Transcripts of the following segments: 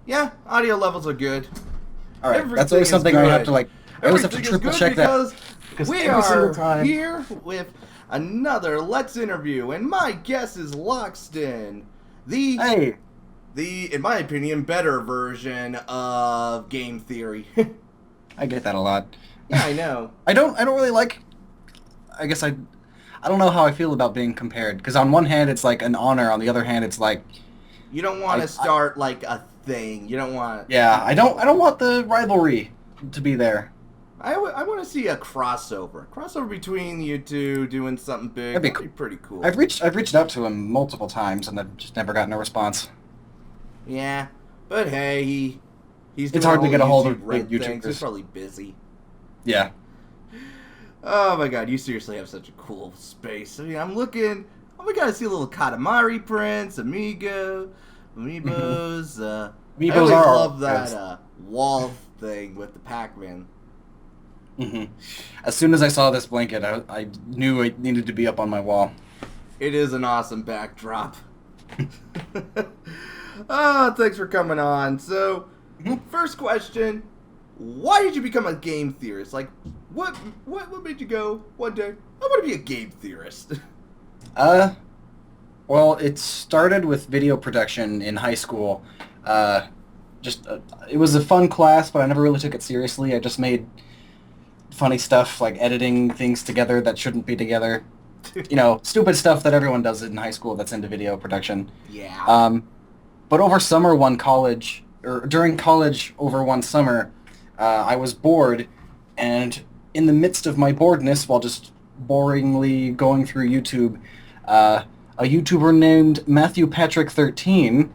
Yeah, audio levels are good. All right, that's Everything always is something I have good. to like. I always have to Everything is triple good check that because we every single are time. here with another Let's Interview, and my guest is Lockstin, Hey, in my opinion, better version of game theory. I get that a lot. Yeah, I know. I don't really like. I guess I don't know how I feel about being compared because on one hand it's like an honor, on the other hand it's like You don't want to start like a thing. You don't want. yeah, I don't want the rivalry to be there. I want to see a crossover between you two doing something big. That'd be That'd be pretty cool. I've reached out to him multiple times and I've just never gotten a response. Yeah, but hey, he's It's doing hard to all get the a hold YouTube of Red big things. He's YouTubers. probably busy. Yeah. Oh my god, you seriously have such a cool space. I mean, I'm looking. Oh my god, I see a little Katamari prints, Amiibos. I Amiibos always are love good. that wall thing with the Pac-Man. As soon as I saw this blanket, I knew it needed to be up on my wall. It is an awesome backdrop. Oh, thanks for coming on. So, first question: why did you become a game theorist? Like, what made you go one day? I want to be a game theorist. Well, it started with video production in high school. It was a fun class, but I never really took it seriously. I just made funny stuff like editing things together that shouldn't be together. You know, stupid stuff that everyone does in high school that's into video production. Yeah. But during college over one summer, I was bored, and in the midst of my boredness, while just boringly going through YouTube, a YouTuber named Matthew Patrick 13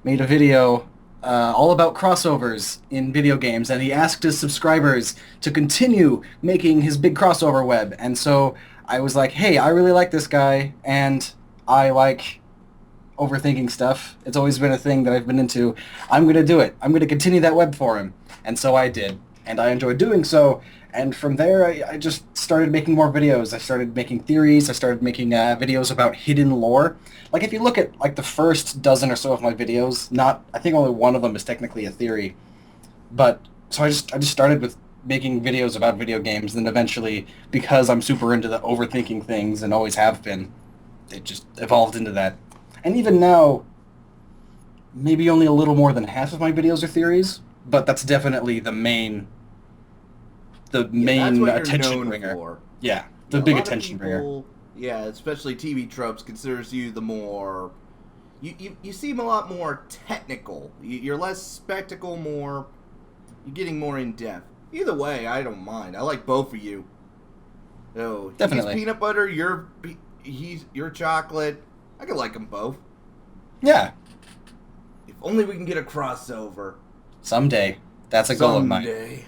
made a video all about crossovers in video games, and he asked his subscribers to continue making his big crossover web. And so I was like, hey, I really like this guy, and I like overthinking stuff. It's always been a thing that I've been into. I'm going to do it. I'm going to continue that web for him. And so I did. And I enjoyed doing so. And from there, I just started making more videos. I started making theories. I started making videos about hidden lore. Like, if you look at, like, the first dozen or so of my videos, I think only one of them is technically a theory. But, so I just started with making videos about video games, and then eventually, because I'm super into the overthinking things, and always have been, it just evolved into that. And even now, maybe only a little more than half of my videos are theories, but that's definitely the main That's what attention you're known bringer. for. Yeah, Yeah, the a big lot of attention bringer. people, yeah, especially TV tropes, considers you the more. You seem a lot more technical. You're less spectacle, more. You're getting more in depth. Either way, I don't mind. I like both of you. Oh, Definitely. He's peanut butter. You're chocolate. I could like them both. Yeah, If only we can get a crossover. someday. That's a goal of mine. Someday.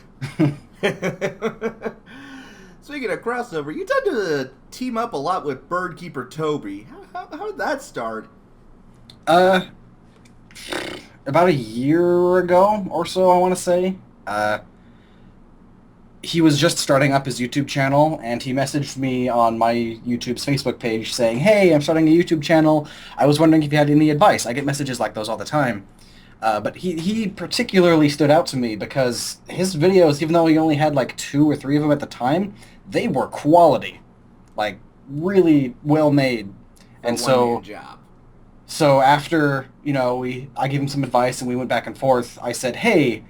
Speaking of crossover, you tend to team up a lot with Birdkeeper Toby. How did that start? About a year ago or so, I want to say. He was just starting up his YouTube channel, and he messaged me on my YouTube's Facebook page saying, hey, I'm starting a YouTube channel. I was wondering if you had any advice. I get messages like those all the time. But he particularly stood out to me because his videos, even though he only had like 2 or 3 of them at the time, they were quality. Like, really well made. And so, job. so after, I gave him some advice and we went back and forth, I said, hey,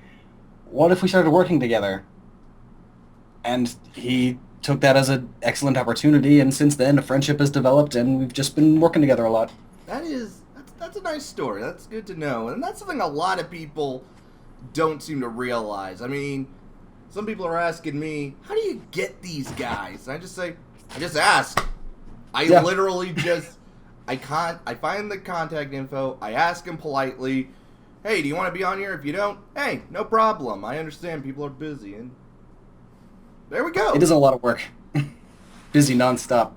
what if we started working together? And he took that as an excellent opportunity, and since then a friendship has developed, and we've just been working together a lot. That's a nice story. That's good to know, and that's something a lot of people don't seem to realize. I mean, some people are asking me, "How do you get these guys?" And I just say, "I just ask." Literally just, I find the contact info. I ask them politely, "Hey, do you want to be on here? If you don't, hey, no problem. I understand people are busy." And there we go. It is a lot of work. Busy nonstop.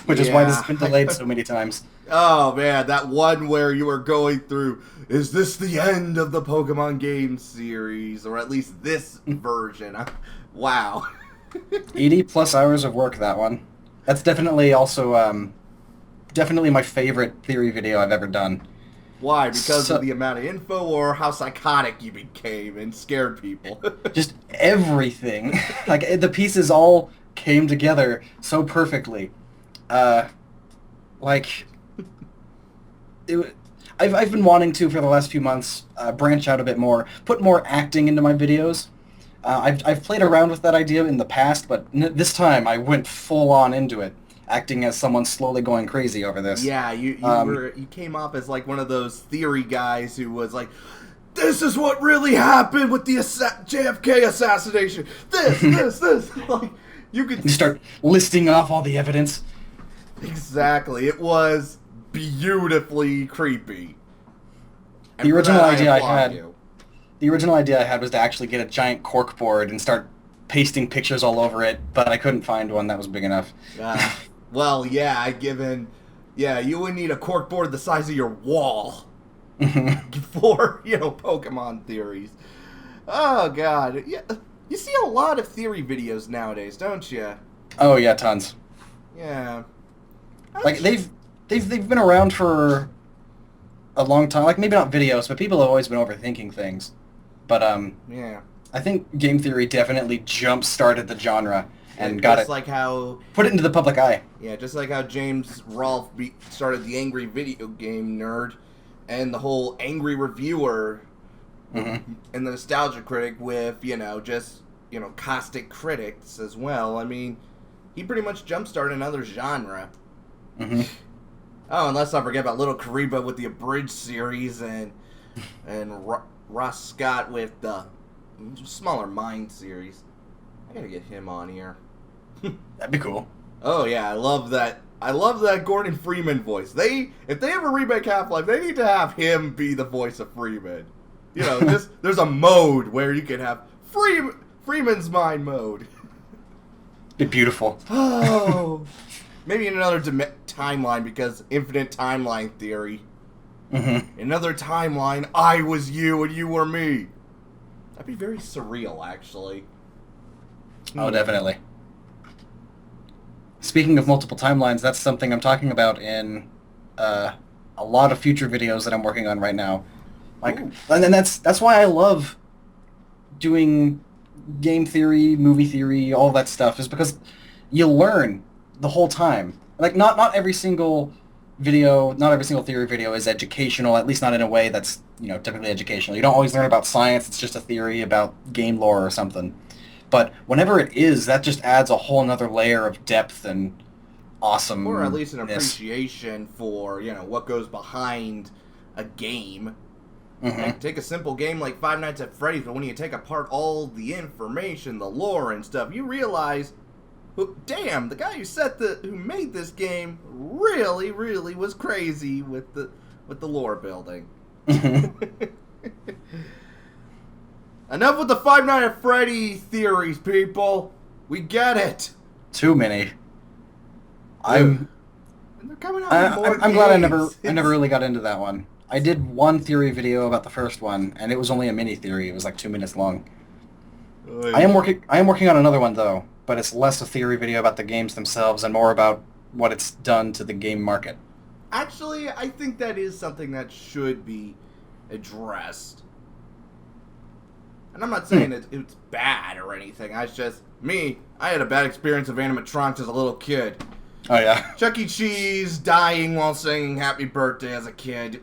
Which is why this has been delayed so many times. Oh man, that one where you were going through, is this the end of the Pokemon game series? Or at least this version? Wow. 80 plus hours of work, that one. That's definitely also, definitely my favorite theory video I've ever done. Why? Because So, of the amount of info, or how psychotic you became and scared people? just everything. Like, the pieces all came together so perfectly. Uh, like, it, I've been wanting to, for the last few months, branch out a bit more, put more acting into my videos. I've played around with that idea in the past, but this time I went full on into it, acting as someone slowly going crazy over this. Yeah, you came off as like one of those theory guys who was like, this is what really happened with the JFK assassination. This. Like, you could You start listing off all the evidence. exactly. It was beautifully creepy. And The for original that, idea I applaud had- you. The original idea I had was to actually get a giant cork board and start pasting pictures all over it, but I couldn't find one that was big enough. Well, yeah, you would need a cork board the size of your wall for, Pokemon theories. Oh, God. Yeah, you see a lot of theory videos nowadays, don't you? Oh yeah, tons. Yeah. Like they've been around for a long time. Like maybe not videos, but people have always been overthinking things. But Yeah. I think game theory definitely jump-started the genre and got just it, like how, put it into the public eye. yeah, just like how James Rolfe started the Angry Video Game Nerd and the whole Angry Reviewer Mm-hmm. and the Nostalgia Critic with, caustic critics as well. I mean, he pretty much jump-started another genre. Mm-hmm. Oh, unless I forget about Little Kariba with the Abridged series and Ross Scott with the Smaller Mind series. I gotta get him on here. That'd be cool. Oh yeah, I love that. I love that Gordon Freeman voice. If they ever remake Half-Life, they need to have him be the voice of Freeman. There's a mode where you can have Freeman's mind mode. Be beautiful. Oh, maybe in another timeline, because infinite timeline theory. Mm-hmm. Another timeline, I was you and you were me. That'd be very surreal, actually. Oh, definitely. Speaking of multiple timelines, that's something I'm talking about in a lot of future videos that I'm working on right now. Like, Ooh. and then that's why I love doing game theory, movie theory, all that stuff, is because you learn the whole time. Like, not every single video, not every single theory video is educational, at least not in a way that's, typically educational. You don't always learn about science, it's just a theory about game lore or something. But whenever it is, that just adds a whole nother layer of depth and awesome. Or at least an appreciation for, what goes behind a game. Mm-hmm. Like, take a simple game like Five Nights at Freddy's, but when you take apart all the information, the lore and stuff, you realize, damn, the guy who made this game really, really was crazy with the lore building. Enough with the Five Nights at Freddy theories, people. We get it. Too many. And they're coming out with more I'm glad I games. never really got into that one. I did one theory video about the first one, and it was only a mini theory. It was like 2 minutes long. I am working on another one though, but it's less a theory video about the games themselves and more about what it's done to the game market. Actually, I think that is something that should be addressed. And I'm not saying it's bad or anything. It's just me. I had a bad experience of animatronics as a little kid. Oh yeah. Chuck E. Cheese dying while singing "Happy Birthday" as a kid.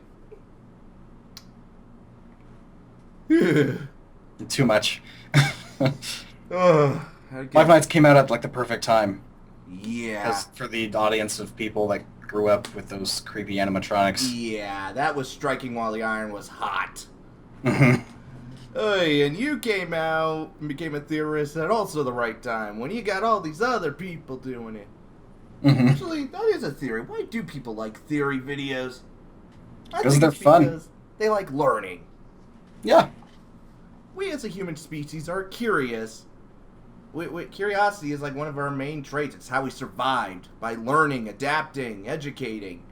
Too much. Ugh, Five Nights came out at like the perfect time. Yeah. For the audience of people that grew up with those creepy animatronics. Yeah, that was striking while the iron was hot. Mm-hmm. Hey, and you came out and became a theorist at also the right time, when you got all these other people doing it. Mm-hmm. Actually, that is a theory. Why do people like theory videos? Because they're fun. Because they like learning. Yeah. We as a human species are curious. Curiosity is like one of our main traits. It's how we survived, by learning, adapting, educating.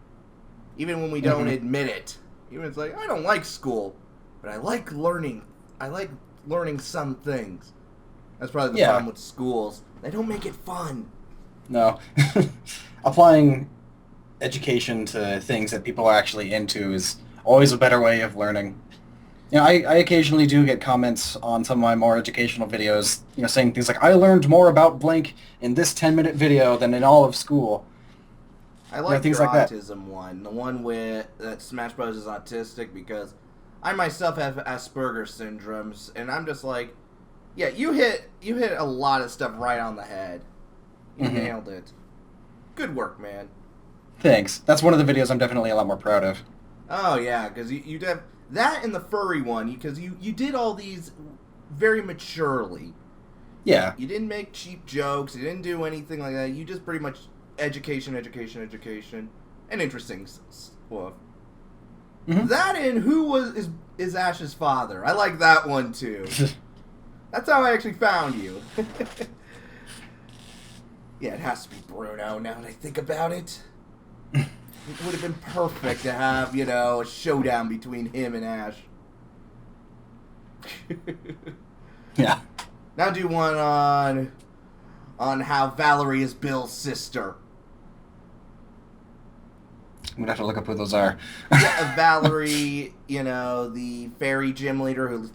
Even when we don't admit it. Even it's like, I don't like school, but I like learning. I like learning some things. That's probably the problem with schools. They don't make it fun. No. Applying education to things that people are actually into is always a better way of learning. You know, I occasionally do get comments on some of my more educational videos, you know, saying things like, I learned more about blank in this 10-minute video than in all of school. I like things your like that. autism one, the one where that Smash Bros is autistic, because I myself have Asperger's syndromes, and I'm just like, yeah, you hit a lot of stuff right on the head. You nailed it. Good work, man. Thanks. That's one of the videos I'm definitely a lot more proud of. Oh yeah, because you did that and the furry one, because you did all these very maturely. Yeah. You didn't make cheap jokes. You didn't do anything like that. You just pretty much education, and interesting stuff. That and who is Ash's father? I like that one too. That's how I actually found you. Yeah, it has to be Bruno now that I think about it. It would have been perfect to have, you know, a showdown between him and Ash. Yeah. Now do one on how Valerie is Bill's sister. I'm gonna have to look up who those are. Yeah, Valerie, you know, the fairy gym leader who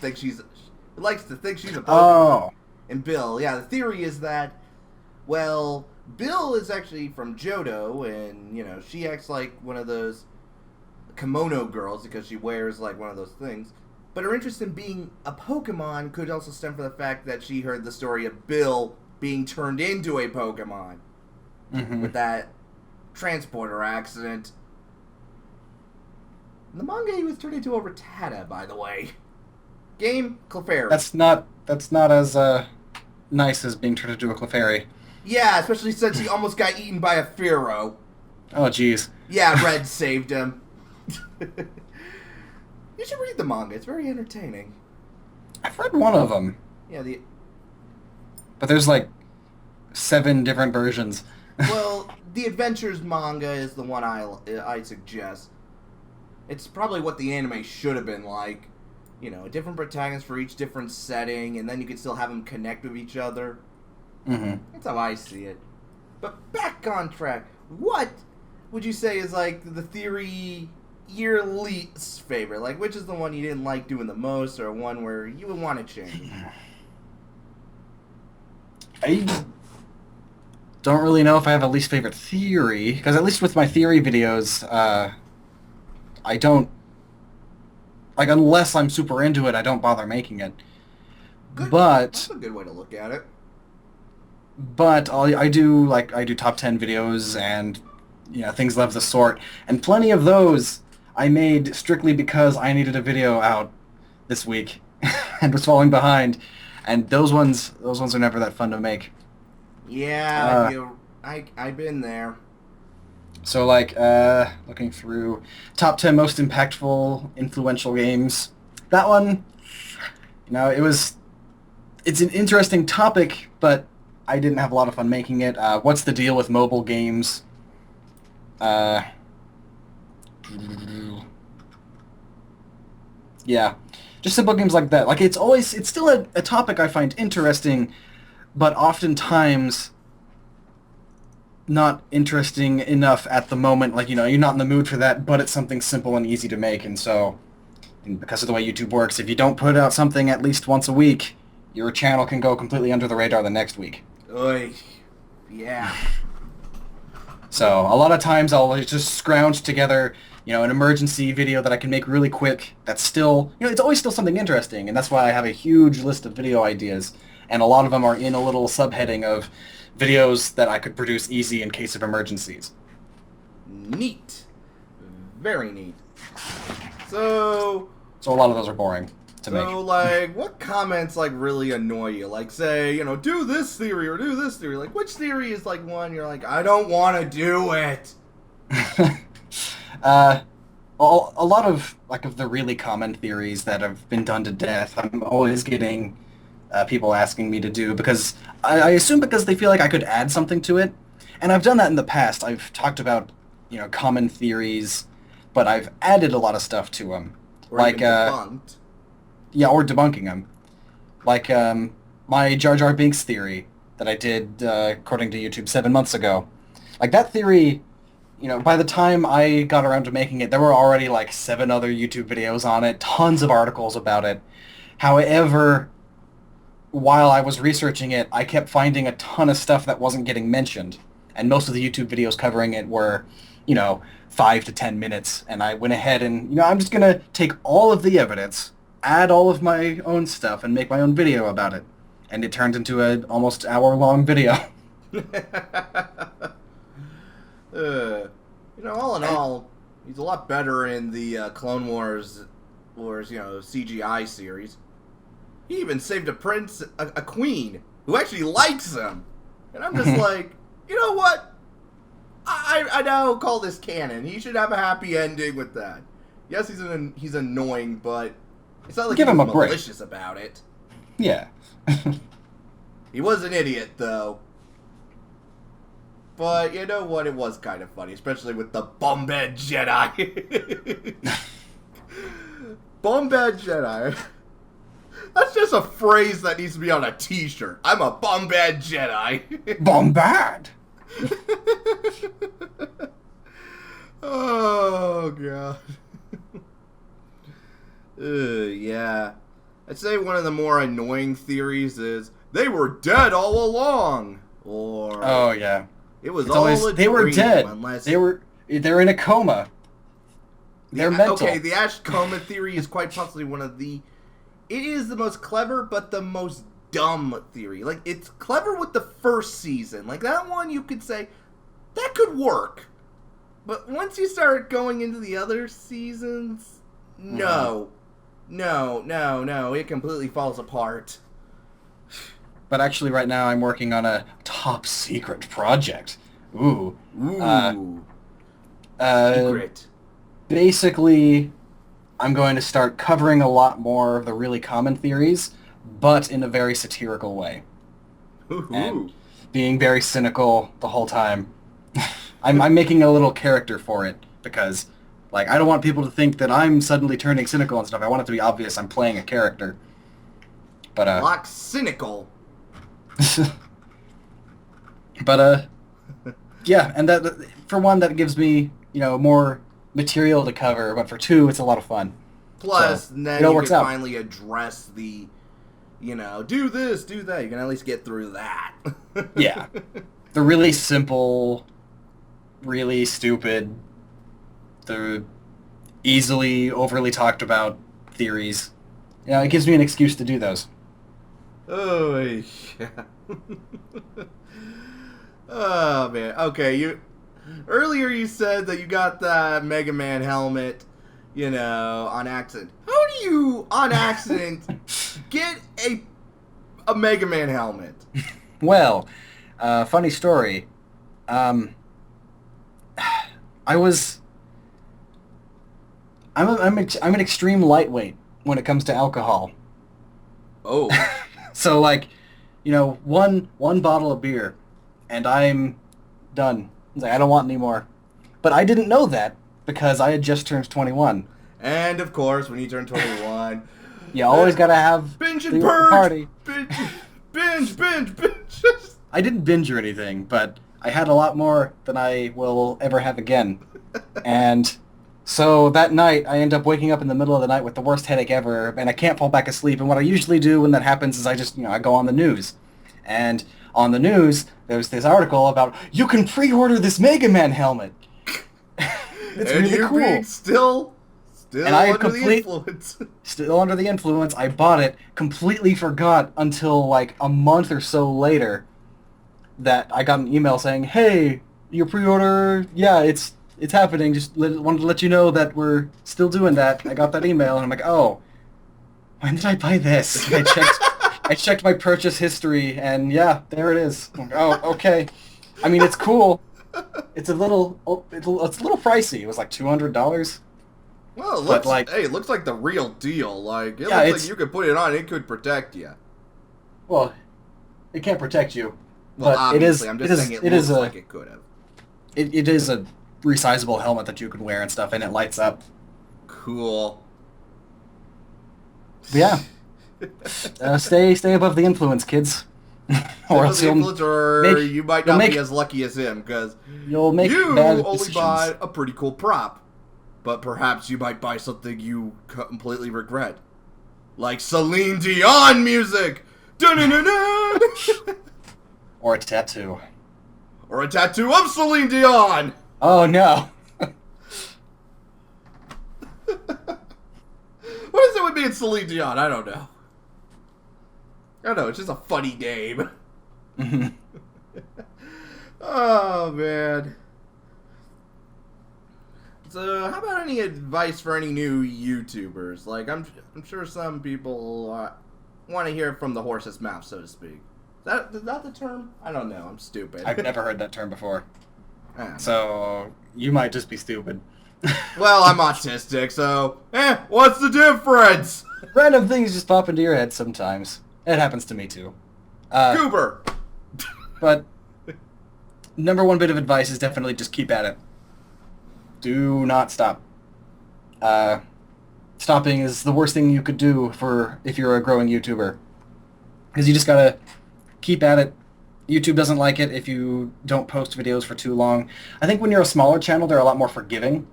likes to think she's a Pokemon. Oh. And Bill, yeah, the theory is that, well, Bill is actually from Johto, and, you know, she acts like one of those kimono girls because she wears, like, one of those things. But her interest in being a Pokemon could also stem from the fact that she heard the story of Bill being turned into a Pokemon with that transporter accident. In the manga, he was turned into a Rattata, by the way. Game, Clefairy. That's not as nice as being turned into a Clefairy. Yeah, especially since he almost got eaten by a Fearow. Oh, jeez. Yeah, Red saved him. You should read the manga. It's very entertaining. I've read one of them. Yeah, But there's like 7 different versions. Well, the Adventures manga is the one I suggest. It's probably what the anime should have been like. You know, a different protagonist for each different setting, and then you could still have them connect with each other. That's how I see it. But back on track. What would you say is like the theory your least favorite? Like, which is the one you didn't like doing the most, or one where you would want to change? I don't really know if I have a least favorite theory, because at least with my theory videos, I don't, like, unless I'm super into it, I don't bother making it. Good. But That's a good way to look at it. But I do top 10 videos and, you know, things of the sort, and plenty of those I made strictly because I needed a video out this week and was falling behind, and those ones are never that fun to make. Yeah, I've been there. So, like, looking through top 10 most impactful, influential games, that one, you know, it's an interesting topic, but I didn't have a lot of fun making it. What's the deal with mobile games? Yeah, just simple games like that. Like, it's still a topic I find interesting, but oftentimes not interesting enough at the moment. Like, you know, you're not in the mood for that, but it's something simple and easy to make, and because of the way YouTube works, if you don't put out something at least once a week, your channel can go completely under the radar the next week. Oy. Yeah. So a lot of times I'll just scrounge together, you know, an emergency video that I can make really quick. That's still, you know, it's always still something interesting, and that's why I have a huge list of video ideas, and a lot of them are in a little subheading of videos that I could produce easy in case of emergencies. Neat. Very neat. So a lot of those are boring to make. So, like, what comments, like, really annoy you? Like, say, you know, do this theory or do this theory. Like, which theory is, like, one you're like, I don't want to do it? A lot of, like, of the really common theories that have been done to death, I'm always getting people asking me to do, because I assume because they feel like I could add something to it. And I've done that in the past. I've talked about, you know, common theories, but I've added a lot of stuff to them. Or like, even debunked. Yeah, or debunking them. Like, my Jar Jar Binks theory that I did, according to YouTube, 7 months ago. Like, that theory, by the time I got around to making it, there were already like 7 other YouTube videos on it, tons of articles about it. However, while I was researching it, I kept finding a ton of stuff that wasn't getting mentioned. And most of the YouTube videos covering it were, 5 to 10 minutes. And I went ahead and, I'm just going to take all of the evidence, add all of my own stuff, and make my own video about it. And it turned into an almost hour-long video. All in all, he's a lot better in the Clone Wars, CGI series. He even saved a queen, who actually likes him. And I'm just like, you know what? I now call this canon. He should have a happy ending with that. Yes, he's annoying, but it's not like Give he's him a break. malicious about it. Yeah. He was an idiot, though. But you know what? It was kind of funny, especially with the Bombad Jedi. Bombad Jedi. That's just a phrase that needs to be on a t-shirt. I'm a Bombad Jedi. Bombard! Oh, God. Yeah. I'd say one of the more annoying theories is, they were dead all along. Or... Oh, yeah. It was It's all always, a they were dream, dead. Unless... They're in a coma. They're mental. Okay, the Ash coma theory is quite possibly one of the... It is the most clever, but the most dumb theory. Like, it's clever with the first season. Like, that one you could say, that could work. But once you start going into the other seasons, no. No. It completely falls apart. But actually, right now, I'm working on a top secret project. Ooh. Secret. Basically, I'm going to start covering a lot more of the really common theories, but in a very satirical way. And being very cynical the whole time. I'm making a little character for it, because, I don't want people to think that I'm suddenly turning cynical and stuff. I want it to be obvious I'm playing a character. But, Lockcynical. But, yeah, and that, for one, that gives me, more material to cover, but for 2, it's a lot of fun. Plus, so, then you can finally address the, do this, do that. You can at least get through that. Yeah. The really simple, really stupid, the easily overly talked about theories. It gives me an excuse to do those. Oh, yeah. Oh, man. Okay, earlier you said that you got the Mega Man helmet, on accident. How do you, on accident, get a Mega Man helmet? Well, funny story. I'm an extreme lightweight when it comes to alcohol. Oh. So one bottle of beer, and I'm done. I don't want any more. But I didn't know that because I had just turned 21. And of course, when you turn 21, you always gotta have binge and the purge. party. Binge. I didn't binge or anything, but I had a lot more than I will ever have again. And so that night, I end up waking up in the middle of the night with the worst headache ever, and I can't fall back asleep. And what I usually do when that happens is I just, I go on the news. And on the news, there's this article about, you can pre-order this Mega Man helmet. It's and really you're cool. Being still and I under the influence. Still under the influence. I bought it, completely forgot until a month or so later that I got an email saying, hey, your pre-order, yeah, it's happening. Just wanted to let you know that we're still doing that. I got that email, and I'm like, oh, when did I buy this? And I checked my purchase history, and yeah, there it is. Oh, okay. I mean, it's cool. It's a little pricey. It was like $200. Well, it looks like the real deal. It looks like you could put it on. It could protect you. Well, it can't protect you. Well, but obviously, I'm just saying it looks like it could have. It is a resizable helmet that you can wear and stuff, and it lights up. Cool. But yeah. Stay above the influence, kids. Or Same else with influencer, you might not be as lucky as him, because you'll make you bad only decisions. buy a pretty cool prop. But perhaps you might buy something you completely regret. Like Celine Dion music! Dun-dun-dun-dun! Or a tattoo. Or a tattoo of Celine Dion! Oh no. What is it with me and Celine Dion? I don't know. I don't know, it's just a funny name. Oh, man. So, how about any advice for any new YouTubers? Like, I'm sure some people want to hear it from the horse's mouth, so to speak. Is that the term? I don't know. I'm stupid. I've never heard that term before. Ah. So, you might just be stupid. Well, I'm autistic, so, what's the difference? Random things just pop into your head sometimes. It happens to me too. Goober! But number one bit of advice is definitely just keep at it. Do not stop. Stopping is the worst thing you could do for if you're a growing YouTuber. Because you just gotta keep at it. YouTube doesn't like it if you don't post videos for too long. I think when you're a smaller channel, they're a lot more forgiving.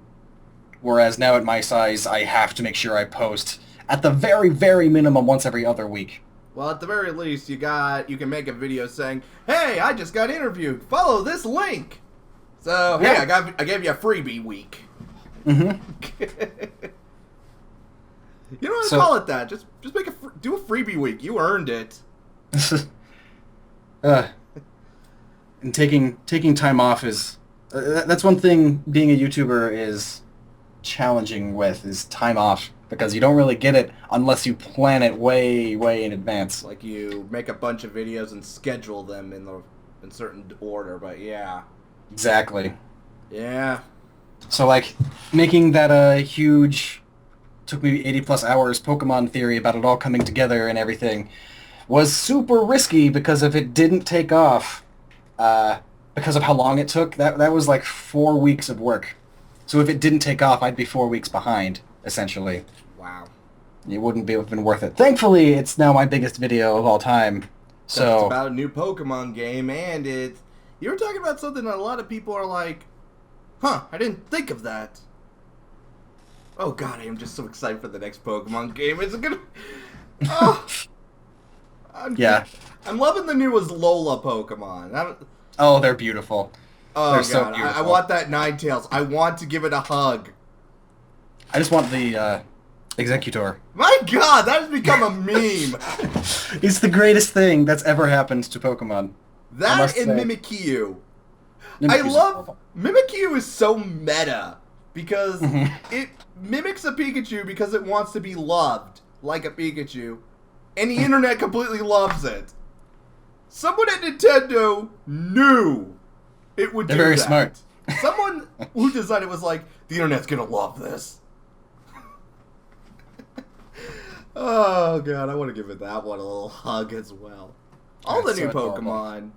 Whereas now at my size, I have to make sure I post at the very, very minimum once every other week. Well, at the very least, you can make a video saying, "Hey, I just got interviewed. Follow this link." So, hey, I gave you a freebie week. Mm-hmm. You don't want to call it that. Just do a freebie week. You earned it. And taking time off is that's one thing being a YouTuber is challenging with is time off, because you don't really get it unless you plan it way in advance. Like you make a bunch of videos and schedule them in certain order, but yeah. Exactly. Yeah. So like making that huge, took me 80 plus hours Pokemon theory about it all coming together and everything was super risky, because if it didn't take off, because of how long it took, that was like 4 weeks of work. So if it didn't take off, I'd be 4 weeks behind, essentially. Wow. It wouldn't have been worth it. Thankfully, it's now my biggest video of all time. So it's about a new Pokemon game, and you were talking about something that a lot of people are like, "Huh, I didn't think of that." Oh god, I am just so excited for the next Pokemon game. Is it gonna... Oh. I'm loving the newest Lola Pokemon. Oh, they're beautiful. Oh they're god, so beautiful. I want that Ninetales. I want to give it a hug. I just want the Executor. My god, that has become a meme. It's the greatest thing that's ever happened to Pokemon. That and Mimikyu. Mimikyu's adorable. Mimikyu is so meta because it mimics a Pikachu because it wants to be loved like a Pikachu, and the internet completely loves it. Someone at Nintendo knew it would do that. They're very smart. Someone who designed it was like, the internet's gonna love this. Oh god, I want to give it that one a little hug as well. All the new Pokemon,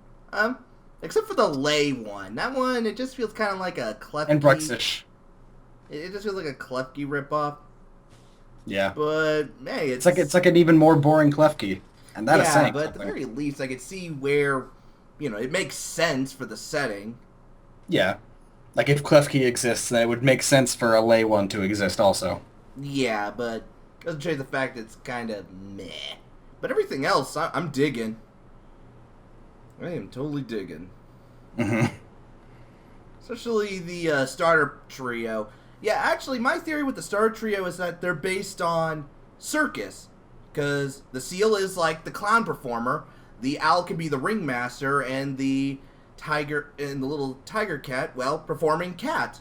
except for the Lay one. That one, it just feels kind of like a Klefki. And Bruxish. It just feels like a Klefki ripoff. Yeah. But hey, it's like an even more boring Klefki, and that is saying but something. at the very least, I could see where, it makes sense for the setting. Yeah, like if Klefki exists, then it would make sense for a Lay one to exist also. Yeah, but doesn't change the fact that it's kind of meh. But everything else, I'm digging. I am totally digging. Mm-hmm. Especially the starter trio. Yeah, actually, my theory with the starter trio is that they're based on circus. Because the seal is like the clown performer, the owl can be the ringmaster, and the tiger and the little tiger cat, well, performing cat.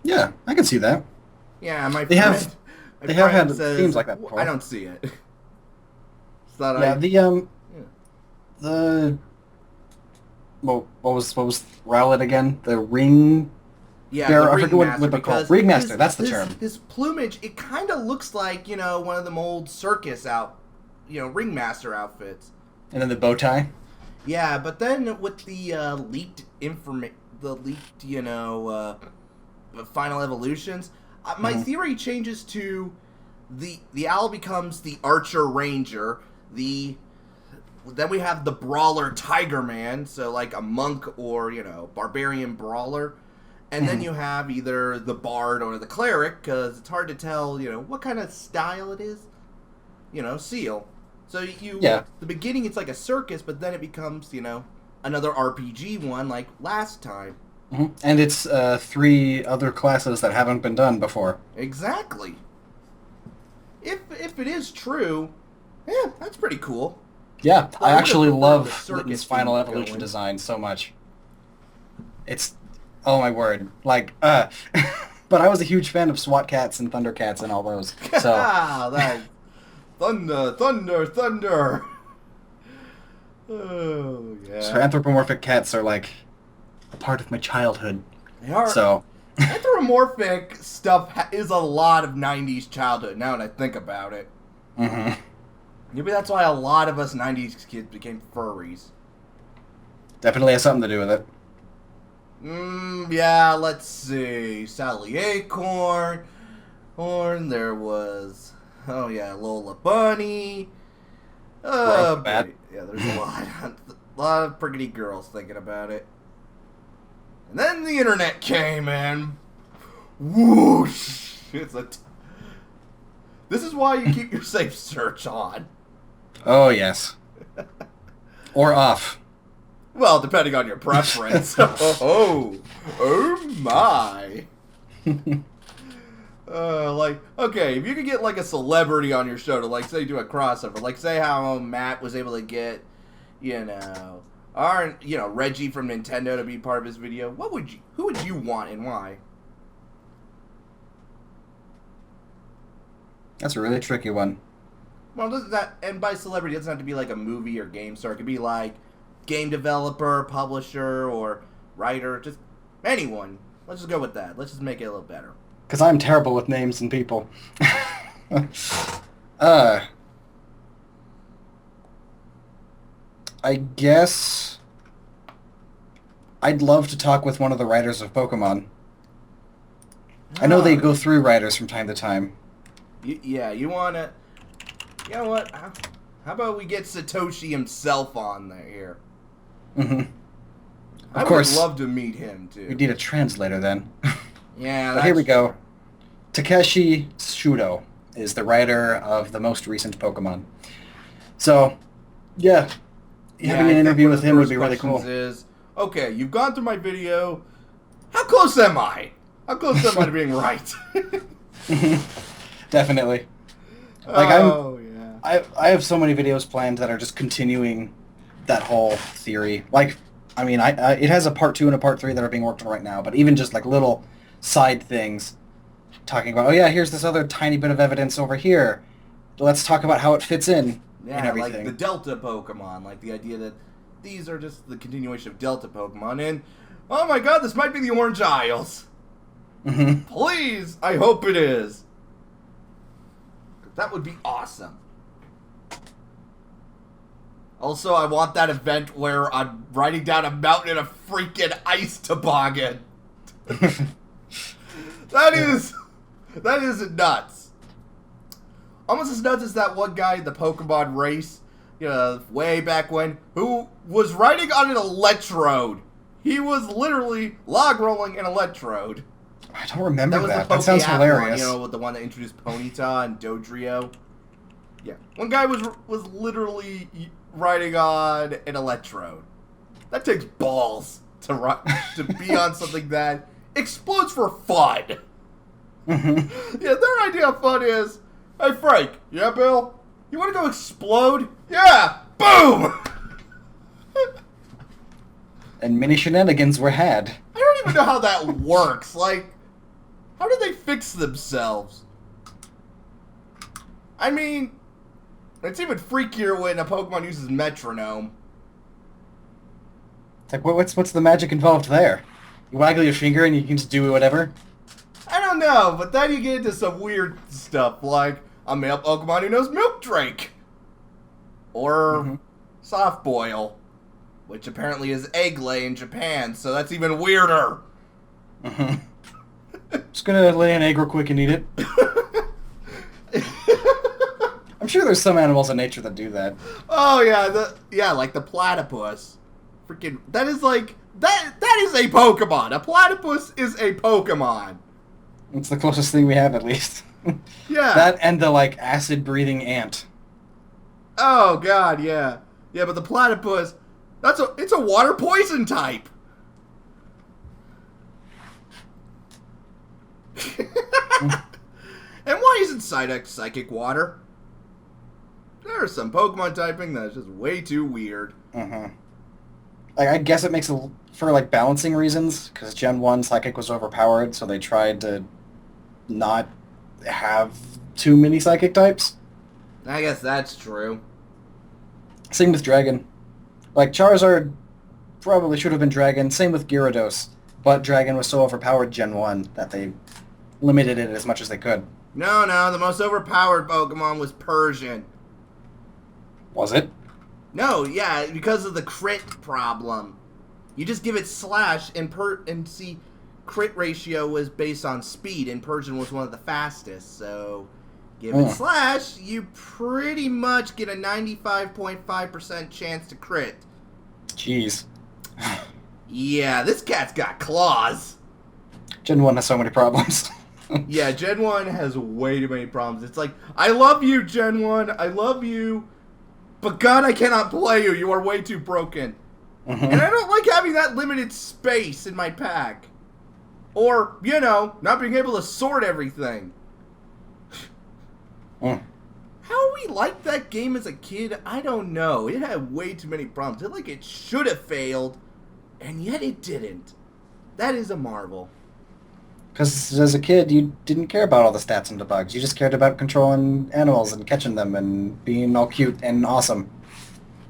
Yeah, I can see that. Yeah, They have had themes like that before. I don't see it. What was Rowlet again? The ring. Yeah, I the forget what they're called. Ringmaster, that's the term. His plumage, it kind of looks like, one of them old circus ringmaster outfits. And then the bow tie. Yeah, but then with the leaked final evolutions, my theory changes to the owl becomes the archer ranger, the Then we have the Brawler Tiger Man, so like a monk or, barbarian brawler. And then you have either the Bard or the Cleric, because it's hard to tell, what kind of style it is. Seal. So the beginning it's like a circus, but then it becomes, another RPG one like last time. Mm-hmm. And it's 3 other classes that haven't been done before. Exactly. If it is true, yeah, that's pretty cool. Yeah, Well, I actually love circus Litton's Final theme Evolution going. design so much. It's, oh my word, like, but I was a huge fan of SWAT Cats and Thundercats and all those. So that thunder. Oh yeah. So anthropomorphic cats are like a part of my childhood. They are. So Anthropomorphic stuff is a lot of 90s childhood, now that I think about it. mm-hmm. Maybe that's why a lot of us 90s kids became furries. Definitely has something to do with it. Yeah, let's see. Sally Acorn. There was... Oh, yeah, Lola Bunny. Bad. Yeah, there's a lot. A lot of pretty girls thinking about it. And then the internet came and... Whoosh! This is why you keep your safe search on. Oh, yes. Or off. Well, depending on your preference. Oh my. Okay, if you could get, like, a celebrity on your show to, like, say, do a crossover. Like, say how Matt was able to get, Reggie from Nintendo to be part of his video. Who would you want and why? That's a really tricky one. Well, and by celebrity, it doesn't have to be like a movie or game star. It could be like game developer, publisher, or writer. Just anyone. Let's just go with that. Let's just make it a little better. Because I'm terrible with names and people. I guess I'd love to talk with one of the writers of Pokemon. I know they go through writers from time to time. You want to... You know what? How about we get Satoshi himself on there here? Mm-hmm. I would love to meet him, too. We need a translator, then. Yeah, But here we go. Takeshi Shudo is the writer of the most recent Pokemon. So, yeah. Having an interview with him would be really cool. Okay, you've gone through my video. How close am I? How close am I to being right? Definitely. I have so many videos planned that are just continuing that whole theory. Like, I mean, it has a part 2 and a part 3 that are being worked on right now, but even just like little side things talking about, oh yeah, here's this other tiny bit of evidence over here. Let's talk about how it fits in and everything. Like the Delta Pokemon, like the idea that these are just the continuation of Delta Pokemon, and oh my god, this might be the Orange Isles. Mm-hmm. Please, I hope it is. That would be awesome. Also, I want that event where I'm riding down a mountain in a freaking ice toboggan. That is nuts. Almost as nuts as that one guy in the Pokemon race, way back when, who was riding on an electrode. He was literally log rolling an electrode. I don't remember that. That sounds hilarious. With the one that introduced Ponyta and Dodrio. Yeah, one guy was literally riding on an electrode. That takes balls to be on something that explodes for fun. Mm-hmm. Yeah, their idea of fun is, hey Frank, yeah Bill, you want to go explode? Yeah, boom. And many shenanigans were had. I don't even know how that works. Like, how do they fix themselves? I mean, it's even freakier when a Pokemon uses metronome. It's like, what's the magic involved there? You waggle your finger and you can just do whatever? I don't know, but then you get into some weird stuff, like a male Pokemon who knows Milk Drake. Or Soft Boil, which apparently is egg lay in Japan, so that's even weirder. Just gonna lay an egg real quick and eat it. I'm sure there's some animals in nature that do that. Oh yeah, like the platypus. Freaking, that is like that is a Pokemon. A platypus is a Pokemon. It's the closest thing we have, at least. Yeah. That and the like acid-breathing ant. Oh god, yeah, yeah. But the platypus, it's a water poison type. And why isn't Psyduck psychic water? There's some Pokemon typing that's just way too weird. Like, I guess it makes it for like balancing reasons, because Gen 1 Psychic was overpowered, so they tried to not have too many Psychic types. I guess that's true. Same with Dragon. Like, Charizard probably should have been Dragon, same with Gyarados, but Dragon was so overpowered Gen 1 that they limited it as much as they could. No, the most overpowered Pokemon was Persian. Was it? No, yeah, because of the crit problem. You just give it Slash, and see, crit ratio was based on speed, and Persian was one of the fastest, so give it Slash, you pretty much get a 95.5% chance to crit. Jeez. Yeah, this cat's got claws. Gen 1 has so many problems. Yeah, Gen 1 has way too many problems. It's like, I love you, Gen 1, I love you, but God, I cannot play you. You are way too broken. And I don't like having that limited space in my pack. Or, you know, not being able to sort everything. How we liked that game as a kid, I don't know. It had way too many problems. It like it should have failed, and yet it didn't. That is a marvel. Because as a kid, you didn't care about all the stats and debugs. You just cared about controlling animals and catching them and being all cute and awesome.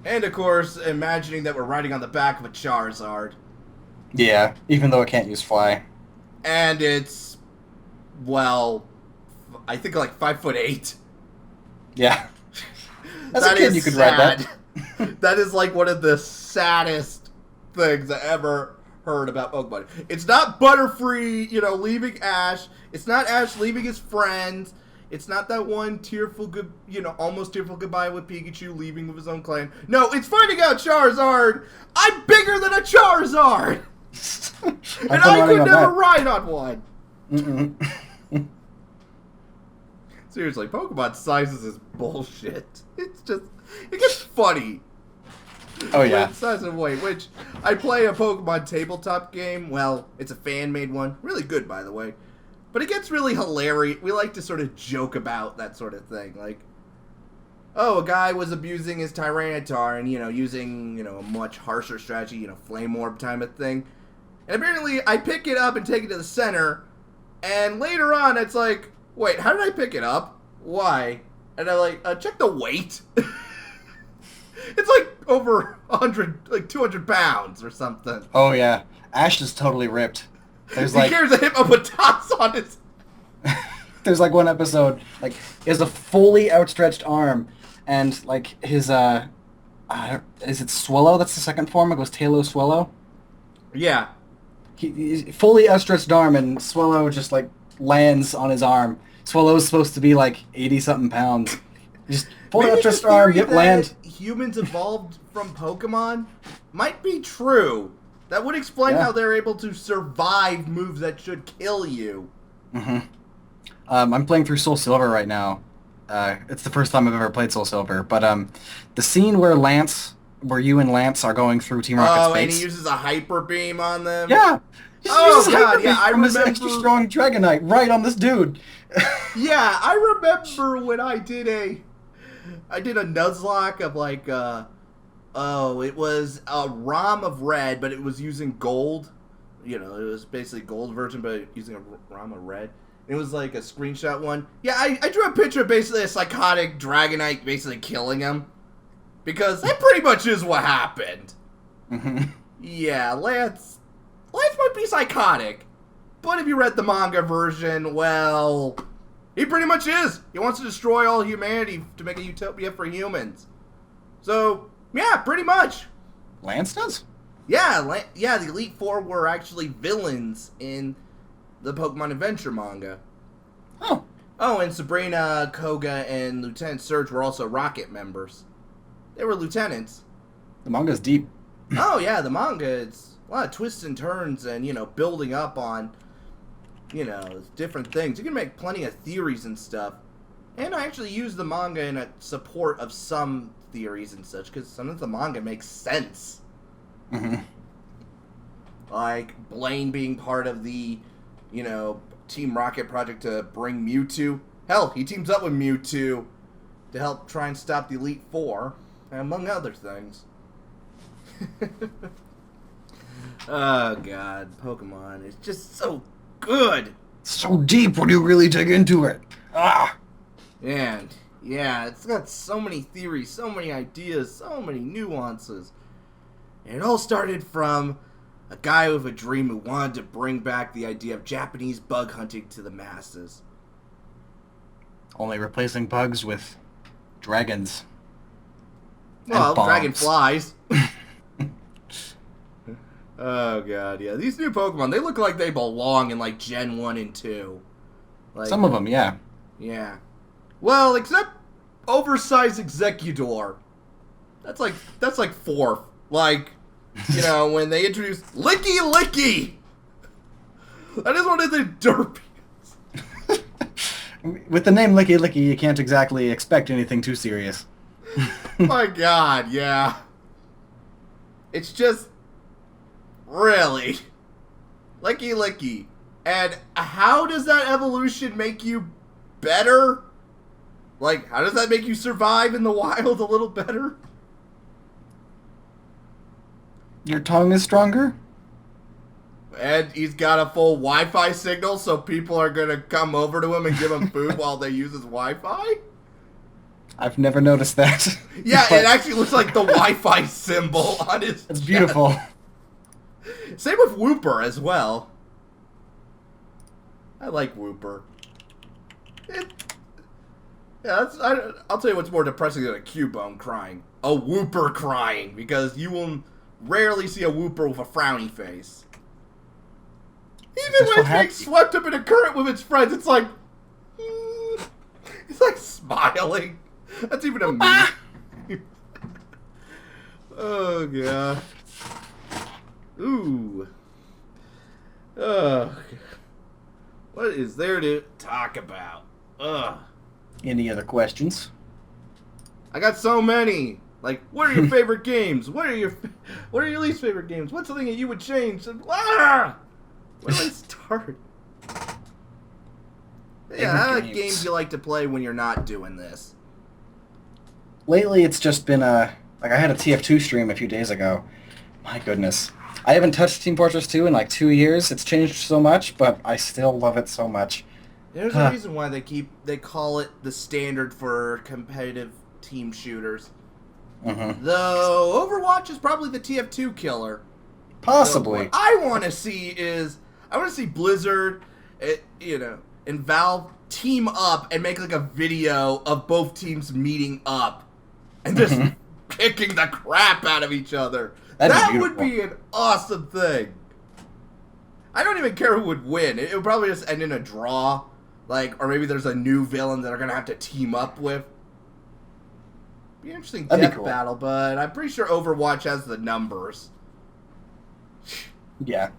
And, of course, imagining that we're riding on the back of a Charizard. Yeah, even though it can't use Fly. And it's, well, I think like 5'8". Yeah. As a kid, you could ride that. That is like one of the saddest things I ever heard about Pokemon. It's not Butterfree, you know, leaving Ash. It's not Ash leaving his friends. It's not that one tearful good, you know, almost tearful goodbye with Pikachu leaving with his own clan. No, it's finding out Charizard. I'm bigger than a Charizard. And I could never ride on one. Seriously, Pokemon sizes is bullshit. It's just, it gets funny. Oh, yeah. Size and weight, which I play a Pokemon tabletop game. Well, it's a fan-made one. Really good, by the way. But it gets really hilarious. We like to sort of joke about that sort of thing. Like, oh, a guy was abusing his Tyranitar and, you know, using, you know, a much harsher strategy, you know, Flame Orb type of thing. And apparently I pick it up and take it to the center. And later on, it's like, wait, how did I pick it up? Why? And I like, check the weight. It's like over 100, like 200 pounds or something. Oh, yeah. Ash is totally ripped. There's like, he carries a hippopotamus on his... There's like one episode, like, he has a fully outstretched arm, and like his, is it Swallow? That's the second form? It goes Tailo Swallow? Yeah. He's fully outstretched arm, and Swallow just like lands on his arm. Swallow's supposed to be like 80-something pounds. Just fully outstretched arm, yep, land. Humans evolved from Pokemon might be true. That would explain how they're able to survive moves that should kill you. I'm playing through Soul Silver right now. It's the first time I've ever played Soul Silver. But the scene where you and Lance are going through Team Rocket's base. Oh, and he uses a Hyper Beam on them? Yeah! Oh, God, yeah, I remember. remember... This extra strong Dragonite right on this dude. Yeah, I remember when I did a Nuzlocke of like, it was a ROM of red, but it was using gold. You know, it was basically gold version, but using a ROM of red. It was like a screenshot one. Yeah, I drew a picture of basically a psychotic Dragonite basically killing him. Because that pretty much is what happened. Yeah, Lance might be psychotic. But if you read the manga version, well, he pretty much is. He wants to destroy all humanity to make a utopia for humans. So, yeah, pretty much. Lance does? Yeah, the Elite Four were actually villains in the Pokemon Adventure manga. Oh. Oh, and Sabrina, Koga, and Lieutenant Surge were also Rocket members. They were lieutenants. The manga's deep. Oh, yeah, the manga, it's a lot of twists and turns and, building up on, different things. You can make plenty of theories and stuff. And I actually use the manga in a support of some theories and such, because sometimes the manga makes sense. Mm-hmm. Like, Blaine being part of the, Team Rocket project to bring Mewtwo. Hell, he teams up with Mewtwo to help try and stop the Elite Four, among other things. Oh, God. Pokemon is just so good. So deep when you really dig into it. Ah! And, yeah, it's got so many theories, so many ideas, so many nuances. And it all started from a guy with a dream who wanted to bring back the idea of Japanese bug hunting to the masses. Only replacing bugs with dragons. Well, dragonflies. Oh, God, yeah. These new Pokemon, they look like they belong in, like, Gen 1 and 2. Like, some of them, yeah. Yeah. Well, except oversized Executor. That's like 4. Like, when they introduced Licky Licky! That is one of the derpies. With the name Licky Licky, you can't exactly expect anything too serious. My God, yeah. It's just... Really? Licky Licky. And how does that evolution make you better? Like, how does that make you survive in the wild a little better? Your tongue is stronger? And he's got a full Wi-Fi signal, so people are going to come over to him and give him food while they use his Wi-Fi? I've never noticed that. Yeah, it actually looks like the Wi-Fi symbol on his It's chest. beautiful. Same with Wooper as well. I like Wooper. I'll tell you what's more depressing than a Cubone crying. A Wooper crying, because you will rarely see a Wooper with a frowny face. Even when it's being swept up in a current with its friends, it's like... it's like smiling. That's even a meme. Oh, God. Ooh. Ugh. What is there to talk about? Ugh. Any other questions? I got so many. Like, what are your favorite games? What are your least favorite games? What's something that you would change? Where do I start? Yeah, how are games you like to play when you're not doing this? Lately, it's just been like I had a TF2 stream a few days ago. My goodness. I haven't touched Team Fortress 2 in like 2 years. It's changed so much, but I still love it so much. There's a reason why they call it the standard for competitive team shooters. Mm-hmm. Though Overwatch is probably the TF2 killer. Possibly. So what I want to see Blizzard, and Valve team up and make like a video of both teams meeting up and just kicking the crap out of each other. That would be an awesome thing. I don't even care who would win. It would probably just end in a draw. Like, or maybe there's a new villain that are going to have to team up with. Be an interesting death battle, but I'm pretty sure Overwatch has the numbers. Yeah.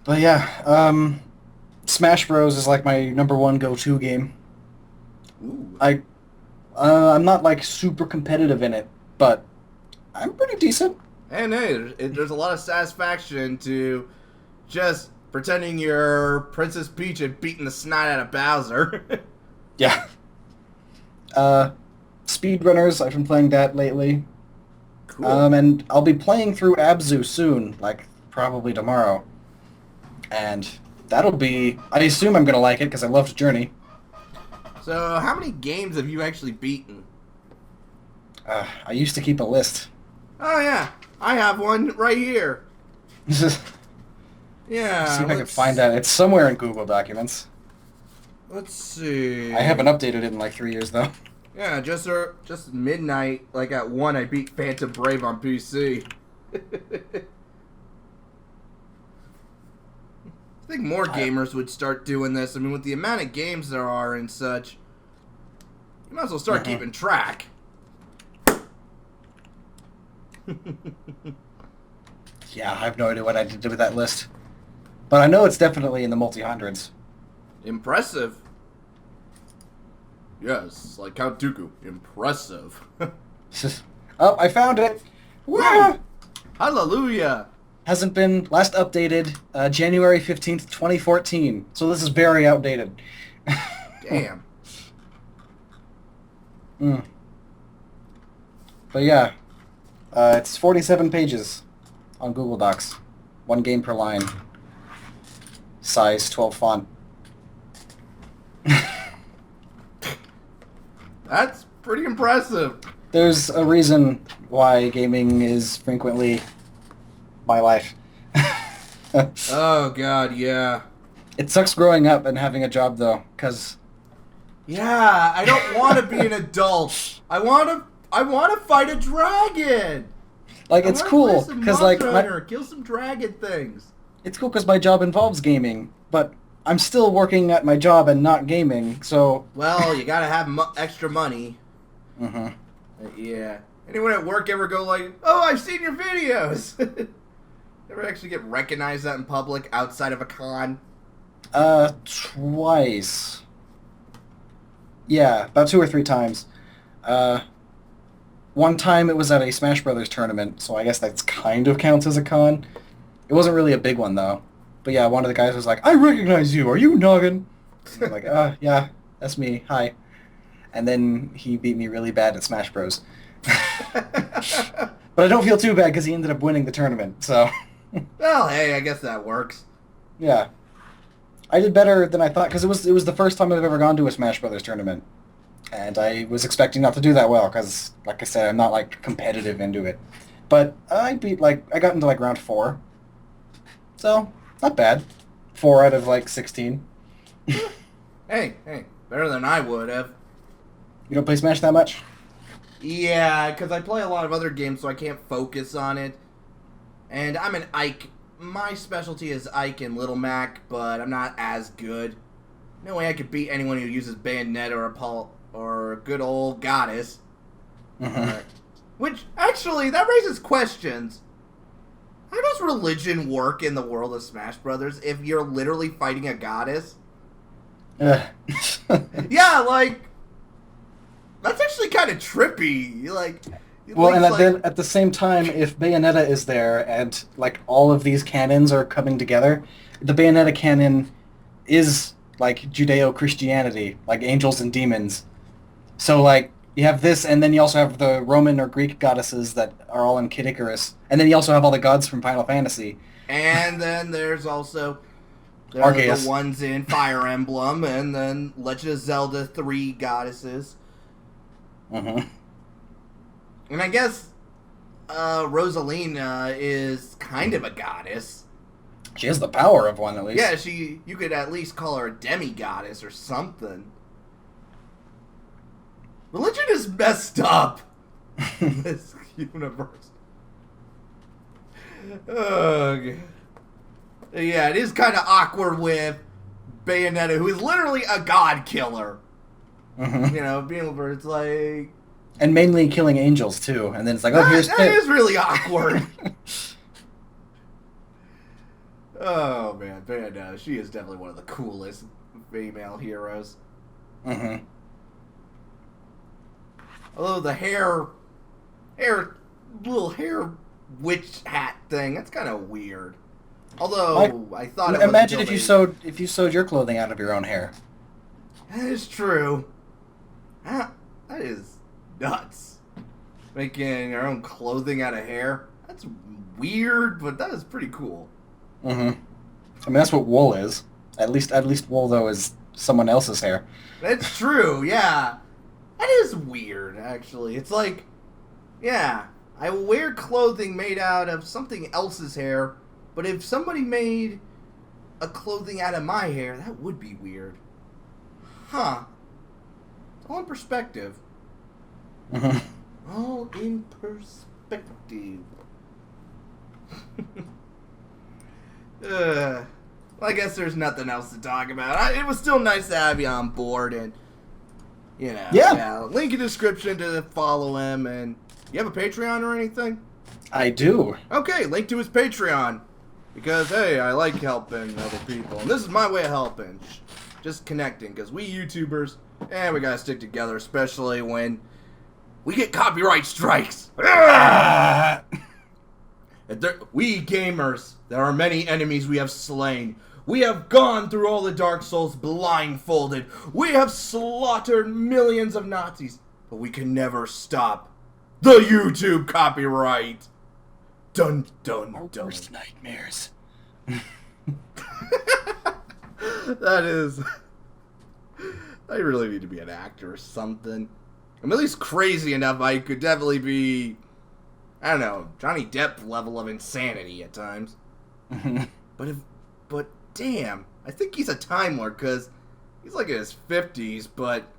But yeah, Smash Bros. Is like my number one go-to game. Ooh. I'm not like super competitive in it, but I'm pretty decent. And hey, there's a lot of satisfaction to just pretending you're Princess Peach and beating the snot out of Bowser. Yeah. Speedrunners, I've been playing that lately. Cool. And I'll be playing through Abzu soon, like probably tomorrow. And that'll be... I assume I'm going to like it because I loved Journey. So, how many games have you actually beaten? I used to keep a list. Oh, yeah. I have one right here. Yeah. See if I can find that. It's somewhere in Google Documents. Let's see. I haven't updated it in like 3 years, though. Yeah, just midnight, like at 1, I beat Phantom Brave on PC. I think more gamers would start doing this. I mean, with the amount of games there are and such, you might as well start keeping track. Yeah, I have no idea what I did with that list. But I know it's definitely in the multi-hundreds. Impressive. Yes, like Count Dooku. Impressive. Oh, I found it! Woo! Hallelujah! Hasn't been last updated January 15th, 2014. So this is very outdated. Damn. But yeah, it's 47 pages on Google Docs. 1 game per line. Size 12 font. That's pretty impressive. There's a reason why gaming is frequently my life. Oh god, yeah. It sucks growing up and having a job though, because yeah, I don't want to be an adult. I want to fight a dragon. Like it's cool because kill some dragon things. It's cool because my job involves gaming, but I'm still working at my job and not gaming. So well, you gotta have extra money. Mhm. Yeah. Anyone at work ever go like, "Oh, I've seen your videos." Ever actually get recognized out in public outside of a con? Twice. Yeah, about 2 or 3 times. One time it was at a Smash Brothers tournament, so I guess that kind of counts as a con. It wasn't really a big one though. But yeah, one of the guys was like, "I recognize you. Are you Noggin?" I'm like, yeah, that's me. Hi." And then he beat me really bad at Smash Bros. But I don't feel too bad because he ended up winning the tournament, so... Well, hey, I guess that works. Yeah. I did better than I thought, because it was the first time I've ever gone to a Smash Brothers tournament. And I was expecting not to do that well, because, like I said, I'm not, like, competitive into it. But I got into, like, round 4. So, not bad. 4 out of, like, 16. Hey, better than I would have. You don't play Smash that much? Yeah, because I play a lot of other games, so I can't focus on it. And I'm an Ike. My specialty is Ike and Little Mac, but I'm not as good. No way I could beat anyone who uses Bayonetta or a good old Goddess. Which, actually, that raises questions. How does religion work in the world of Smash Brothers if you're literally fighting a goddess? Yeah, like... That's actually kind of trippy. Well, and then at the same time, if Bayonetta is there and like all of these canons are coming together, the Bayonetta canon is like Judeo-Christianity, like angels and demons. So like you have this, and then you also have the Roman or Greek goddesses that are all in Kid Icarus, and then you also have all the gods from Final Fantasy. And then there's also Arceus. The ones in Fire Emblem, and then Legend of Zelda 3 goddesses. Mm-hmm. And I guess Rosalina is kind of a goddess. She has the power of one, at least. Yeah, you could at least call her a demi-goddess or something. Religion is messed up in this universe. Yeah, it is kind of awkward with Bayonetta, who is literally a god killer. Mm-hmm. You know, being able to, it's like... And mainly killing angels, too. And then it's like, here's That is really awkward. Oh, man. Bayonetta, she is definitely one of the coolest female heroes. Mm-hmm. Although the little hair witch hat thing, that's kind of weird. Although, I thought it was... Imagine if you sewed your clothing out of your own hair. That is true. That is nuts. Making your own clothing out of hair. That's weird, but that is pretty cool. Mm-hmm. I mean, that's what wool is. At least wool, though, is someone else's hair. That's true, yeah. That is weird, actually. It's like, yeah, I will wear clothing made out of something else's hair, but if somebody made a clothing out of my hair, that would be weird. Huh. It's all in perspective. Mm-hmm. All in perspective. I guess there's nothing else to talk about. It was still nice to have you on board, and yeah. Link in the description to follow him. And you have a Patreon or anything? I do. Okay, link to his Patreon. Because, hey, I like helping other people. And this is my way of helping. Just connecting. Because we YouTubers, we gotta stick together. Especially when we get copyright strikes. We gamers, there are many enemies we have slain. We have gone through all the Dark Souls blindfolded. We have slaughtered millions of Nazis. But we can never stop the YouTube copyright. Dun dun Our dun. worst nightmares. That is... I really need to be an actor or something. I'm at least crazy enough I could definitely be... I don't know, Johnny Depp level of insanity at times. But damn, I think he's a Time Lord because he's like in his 50s, but...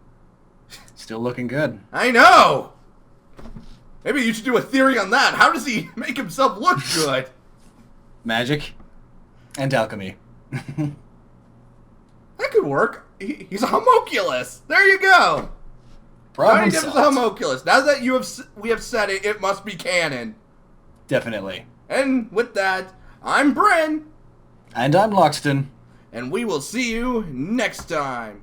Still looking good. I know! Maybe you should do a theory on that. How does he make himself look good? Magic and alchemy. That could work. He's a homunculus. There you go. Johnny Depp is a homunculus. Now that we have said it, it must be canon. Definitely. And with that, I'm Bryn. And I'm Lockstin. And we will see you next time.